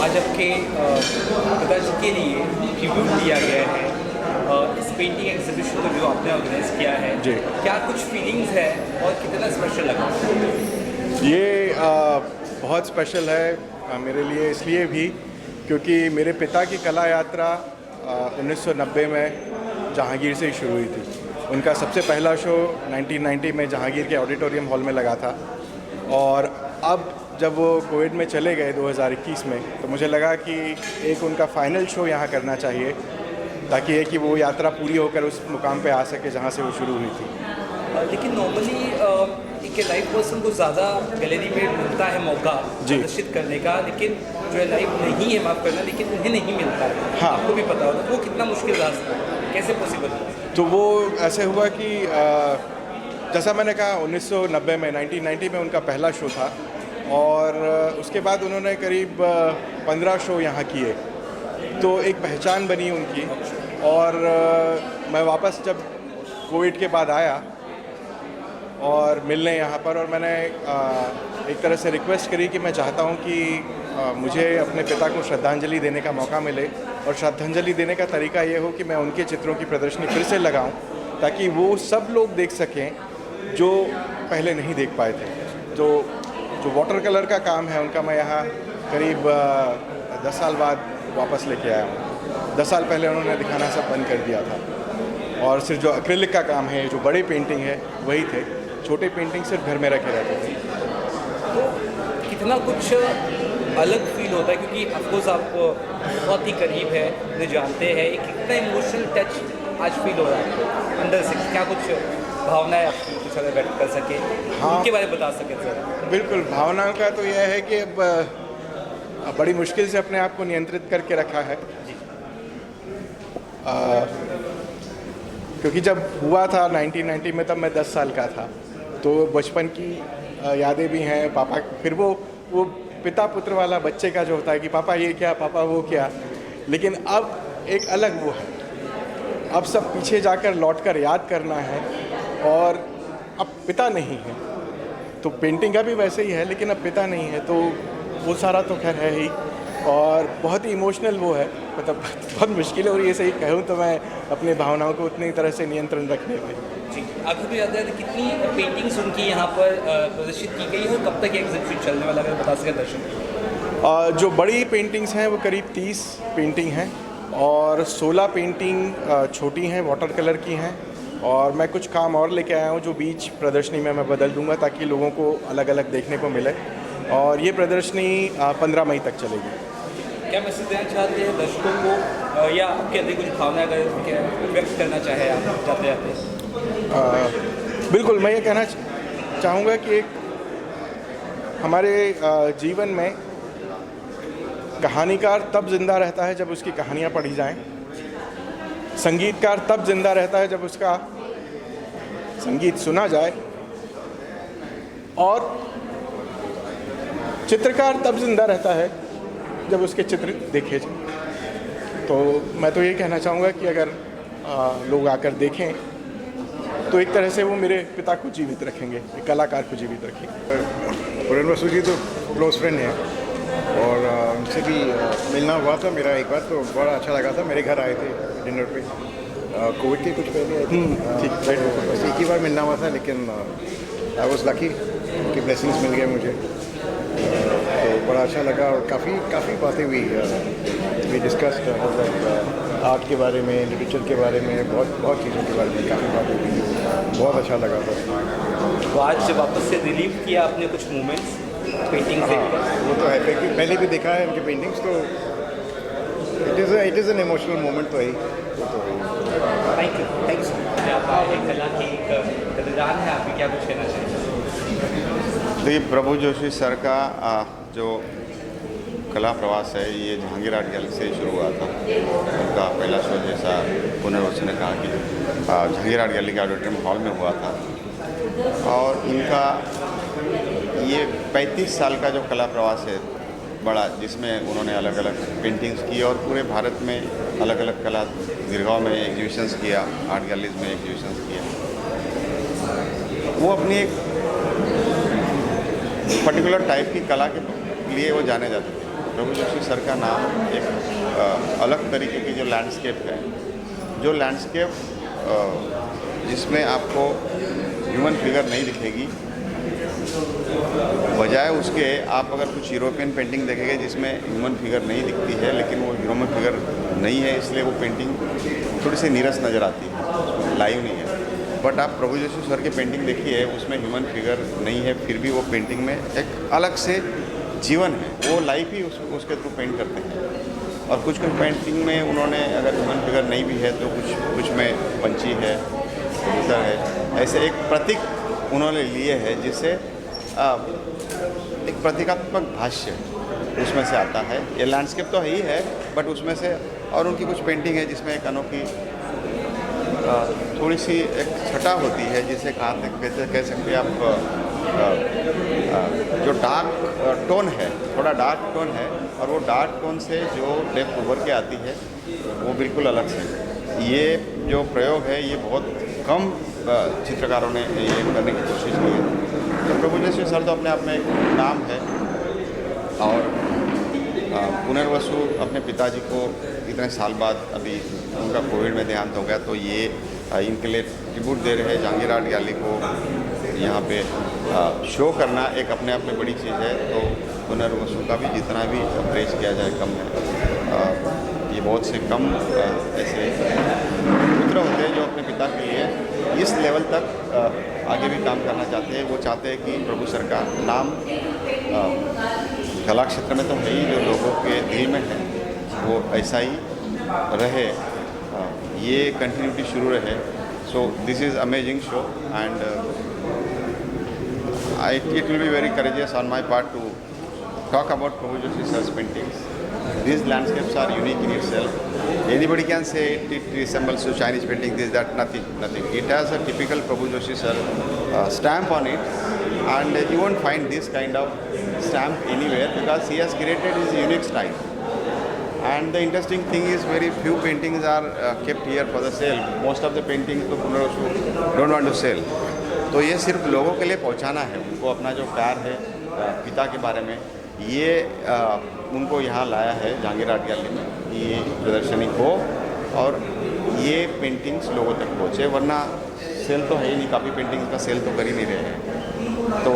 आज आपके पिताजी के लिए ट्रिब्यूट दिया गया है इस पेंटिंग एग्जीबिशन को जो आपने ऑर्गेनाइज किया है जी। क्या कुछ फीलिंग्स है और कितना स्पेशल लगा? ये बहुत स्पेशल है मेरे लिए, इसलिए भी क्योंकि मेरे पिता की कला यात्रा 1990 में जहांगीर से ही शुरू हुई थी। उनका सबसे पहला शो 1990 में जहांगीर के ऑडिटोरियम हॉल में लगा था, और अब जब वो कोविड में चले गए 2021 में, तो मुझे लगा कि एक उनका फाइनल शो यहाँ करना चाहिए, ताकि ये कि वो यात्रा पूरी होकर उस मुकाम पे आ सके जहाँ से वो शुरू हुई थी। लेकिन नॉर्मली एक लाइव पर्सन को ज़्यादा गैलरी में मिलता है मौका प्रदर्शित करने का, लेकिन जो लाइव नहीं है, माफ़ करना, लेकिन उन्हें नहीं मिलता है। हाँ, आपको भी पता होगा वो कितना मुश्किल रास्ता है, कैसे पॉसिबल है? तो वो ऐसे हुआ कि जैसा मैंने कहा 1990 में 1990 में उनका पहला शो था, और उसके बाद उन्होंने करीब 15 शो यहाँ किए, तो एक पहचान बनी उनकी। और मैं वापस जब कोविड के बाद आया और मिलने यहाँ पर, और मैंने एक तरह से रिक्वेस्ट करी कि मैं चाहता हूँ कि मुझे अपने पिता को श्रद्धांजलि देने का मौका मिले, और श्रद्धांजलि देने का तरीका ये हो कि मैं उनके चित्रों की प्रदर्शनी फिर से लगाऊं, ताकि वो सब लोग देख सकें जो पहले नहीं देख पाए थे। जो वाटर कलर का काम है उनका, मैं यहाँ करीब 10 साल बाद वापस लेके आया हूँ। 10 साल पहले उन्होंने दिखाना सब बंद कर दिया था, और सिर्फ जो एक्रिलिक का काम है, जो बड़े पेंटिंग है, वही थे। छोटे पेंटिंग सिर्फ घर में रखे रहते थे। तो कितना कुछ अलग फील होता है, क्योंकि ऑफकोर्स आप बहुत ही करीब है, उन्हें जानते हैं। एक कितना इमोशनल टच आज फील हो रहा है अंदर से, क्या कुछ भावनाएं आपकी कुछ अगर व्यक्त कर सके? हाँ, उनके बारे में बता सके सर। बिल्कुल, भावनाओं का तो यह है कि अब बड़ी मुश्किल से अपने आप को नियंत्रित करके रखा है, क्योंकि जब हुआ था 1990 में, तब मैं 10 साल का था, तो बचपन की यादें भी हैं। पापा, फिर वो पिता पुत्र वाला बच्चे का जो होता है कि पापा ये क्या, पापा वो क्या। लेकिन अब एक अलग वो है, अब सब पीछे जाकर लौटकर याद करना है, और अब पिता नहीं है, तो पेंटिंग का भी वैसे ही है, लेकिन अब पिता नहीं है, तो वो सारा तो खैर है ही। और बहुत ही इमोशनल वो है, मतलब बहुत मुश्किल हो रही है, सही कहूँ तो मैं अपनी भावनाओं को उतनी तरह से नियंत्रण रखने में। जी, आपको भी याद है कितनी पेंटिंग्स उनकी यहाँ पर प्रदर्शित की गई है, और कब तक एग्जीबिशन चलने वाला है, बता सकें दर्शक? जो बड़ी पेंटिंग्स हैं वो करीब 30 पेंटिंग हैं, और 16 पेंटिंग छोटी हैं, वाटर कलर की हैं, और मैं कुछ काम और लेके आया हूँ जो बीच प्रदर्शनी में मैं बदल दूंगा, ताकि लोगों को अलग अलग देखने को मिले। और ये प्रदर्शनी 15 मई तक चलेगी। क्या मैसेज देना चाहते हैं दर्शकों को, या आपके अंदर कुछ भावना अगर व्यक्त करना चाहे आप जाते जाते? बिल्कुल, मैं ये कहना चाहूँगा कि एक हमारे जीवन में कहानीकार तब जिंदा रहता है जब उसकी कहानियाँ पढ़ी जाएं। संगीतकार तब जिंदा रहता है जब उसका संगीत सुना जाए, और चित्रकार तब जिंदा रहता है जब उसके चित्र देखे जाएं। तो मैं तो ये कहना चाहूँगा कि अगर लोग आकर देखें, तो एक तरह से वो मेरे पिता को जीवित रखेंगे, एक कलाकार को जीवित रखेंगे। पूरन बसु जी तो क्लोज फ्रेंड हैं, और उनसे भी मिलना हुआ था मेरा एक बार, तो बड़ा अच्छा लगा था। मेरे घर आए थे डिनर पे, कोविड के कुछ पहले आए थे। ठीक, बस एक ही बार मिलना हुआ था, लेकिन आई वॉज लकी, उनकी ब्लेसिंग्स मिल गए मुझे, तो बड़ा अच्छा लगा। और काफ़ी बातें हुई, वी डिस्कस्ड आर्ट के बारे में, लिटरेचर के बारे में, बहुत चीज़ों के बारे में काफ़ी बातें हुई। बहुत अच्छा लगा था। तो आज वापस से रिलीव किया आपने कुछ मोमेंट्स पेंटिंग से? वो तो है, क्योंकि पहले भी देखा है उनकी पेंटिंग्स, तो it is an emotional moment तो है। Thank you so much. आपका एक कला की एक कदरदान है, आप भी क्या कुछ कहना चाहिए? देखिए, प्रभु जोशी सर का जो कला प्रवास है, ये जहांगीर आर्ट गैलरी से शुरू हुआ था। उनका पहला शो, जैसा पुनर्वसन ने कहा, कि जहांगीर आर्ट गैलरी के ऑडिटोरियम हॉल में हुआ था, और इनका ये 35 साल का जो कला प्रवास है बड़ा, जिसमें उन्होंने अलग अलग पेंटिंग्स की, और पूरे भारत में अलग अलग कला, गिरगांव में एग्जीबिशंस किया, आर्ट गैलरीज में एग्जीबिशंस किया। वो अपनी एक पर्टिकुलर टाइप की कला के लिए वो जाने जाते थे। प्रभु जोशी सर का नाम एक अलग तरीके की जो लैंडस्केप है, जो लैंडस्केप जिसमें आपको ह्यूमन फिगर नहीं दिखेगी, बजाय उसके आप अगर कुछ यूरोपियन पेंटिंग देखेंगे जिसमें ह्यूमन फिगर नहीं दिखती है, लेकिन वो ह्यूमन फिगर नहीं है, इसलिए वो पेंटिंग थोड़ी सी नीरस नज़र आती है, लाइव नहीं है। बट आप प्रभु जोशी सर की पेंटिंग देखिए, उसमें ह्यूमन फिगर नहीं है, फिर भी वो पेंटिंग में एक अलग से जीवन है, वो लाइफ ही उसके थ्रू पेंट करते हैं। और कुछ पेंटिंग में उन्होंने अगर ह्यूमन फिगर नहीं भी है तो कुछ में पंछी है, कबूतर है, ऐसे एक प्रतीक उन्होंने लिए है जिससे एक प्रतीकात्मक भाष्य उसमें से आता है। ये लैंडस्केप तो ही है, बट उसमें से और उनकी कुछ पेंटिंग है जिसमें एक अनोखी थोड़ी सी एक छटा होती है, जिसे कह सकते हैं आप जो डार्क टोन है, थोड़ा डार्क टोन है, और वो डार्क टोन से जो डेप्थ उभर के आती है वो बिल्कुल अलग से। ये जो प्रयोग है ये बहुत कम चित्रकारों ने ये करने की कोशिश की है। तो प्रभु जोशी सर तो अपने आप में एक नाम है, और पुनर्वसु अपने पिताजी को इतने साल बाद अभी उनका कोविड में देहांत हो गया, तो ये इनके लिए ट्रिब्यूट दे रहे हैं जहांगीर आर्ट गैलरी को यहाँ पे शो करना एक अपने आप में बड़ी चीज़ है। तो पुनर्वसु का भी जितना भी प्रेज किया जाए कम है। ये बहुत से कम ऐसे पुत्र होते हैं जो अपने पिता के लिए इस लेवल तक आगे भी काम करना चाहते हैं। वो चाहते हैं कि प्रभु सर का नाम कला क्षेत्र में तो है ही, जो लोगों के दिल में है वो ऐसा ही रहे, ये कंटिन्यूटी शुरू रहे। So this is amazing show, and it will be very courageous on my part to talk about Prabhu Joshi sir's paintings. These landscapes are unique in itself. Anybody can say it resembles to Chinese painting, this, that, nothing. It has a typical Prabhu Joshi sir stamp on it, and you won't find this kind of stamp anywhere because he has created his unique style. And the interesting thing is very few paintings are kept here for the sale. Most of the paintings to Punarvasu don't want to sell. तो ये सिर्फ लोगों के लिए पहुंचाना है, उनको अपना जो प्यार है पिता के बारे में, ये उनको यहाँ लाया है जहांगीर आर्ट गैलरी में, ये प्रदर्शनी हो और ये पेंटिंग्स लोगों तक पहुँचे, वरना सेल तो है ही नहीं, काफ़ी पेंटिंग्स का सेल तो कर ही नहीं रहे हैं। तो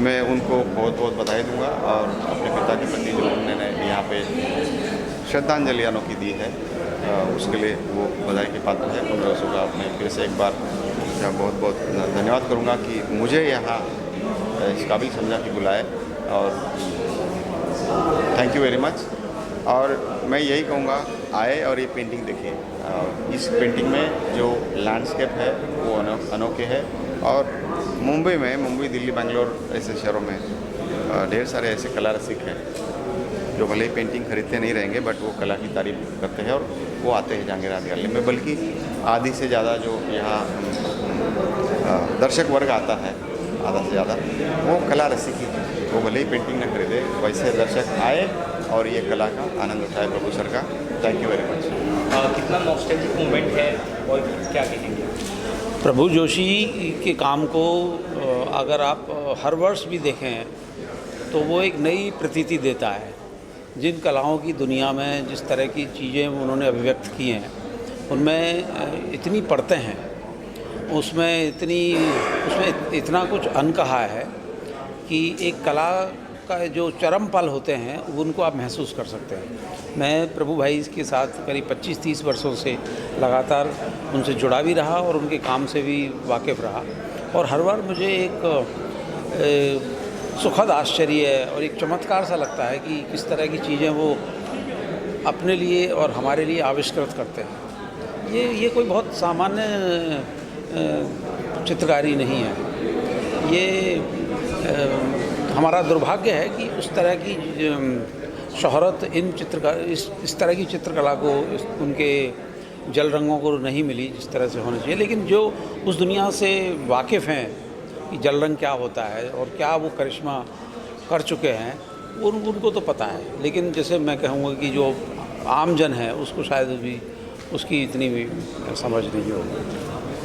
मैं उनको बहुत बहुत बधाई दूंगा, और अपने पिता के प्रति जो उन्होंने यहाँ पे श्रद्धांजलि अनोखी दी है उसके लिए वो बधाई के पात्र है। उन दोस्तों का अपने फिर से एक बार बहुत बहुत धन्यवाद करूँगा कि मुझे यहाँ इस काबिल समझा कि बुलाए, और थैंक यू वेरी मच। और मैं यही कहूँगा आए और ये पेंटिंग देखिए, इस पेंटिंग में जो लैंडस्केप है वो अनोखे है, और मुंबई दिल्ली बेंगलोर ऐसे शहरों में ढेर सारे ऐसे कला रसिक हैं जो भले ही पेंटिंग खरीदते नहीं रहेंगे, बट वो कला की तारीफ करते हैं और वो आते हैं जहांगीर आर्ट गैलरी में। बल्कि आधी से ज़्यादा जो यहाँ दर्शक वर्ग आता है, आधा से ज़्यादा वो कला रसिक ही है, वो भले ही पेंटिंग न खरीदे, वैसे दर्शक आए और ये कला का आनंद उठाए प्रभु सर का। Thank you very much. कितना नॉस्टैल्जिक मोमेंट है और क्या कहेंगे? प्रभु जोशी के काम को अगर आप हर वर्ष भी देखें तो वो एक नई प्रतीति देता है। जिन कलाओं की दुनिया में जिस तरह की चीज़ें उन्होंने अभिव्यक्त की हैं, उनमें इतनी परतें हैं, उसमें इतना कुछ अनकहा है कि एक कला का जो चरम पल होते हैं उनको आप महसूस कर सकते हैं। मैं प्रभु भाई के साथ करीब 25-30 वर्षों से लगातार उनसे जुड़ा भी रहा और उनके काम से भी वाकिफ़ रहा, और हर बार मुझे एक सुखद आश्चर्य और एक चमत्कार सा लगता है कि किस तरह की चीज़ें वो अपने लिए और हमारे लिए आविष्कृत करते हैं। ये कोई बहुत सामान्य चित्रकारी नहीं है। ये हमारा दुर्भाग्य है कि उस तरह की शोहरत इस तरह की चित्रकला को उनके जल रंगों को नहीं मिली जिस तरह से होना चाहिए। लेकिन जो उस दुनिया से वाकिफ़ हैं कि जल रंग क्या होता है और क्या वो करिश्मा कर चुके हैं, उनको तो पता है। लेकिन जैसे मैं कहूँगा कि जो आम जन है उसको शायद भी उसकी इतनी भी समझ नहीं होगी।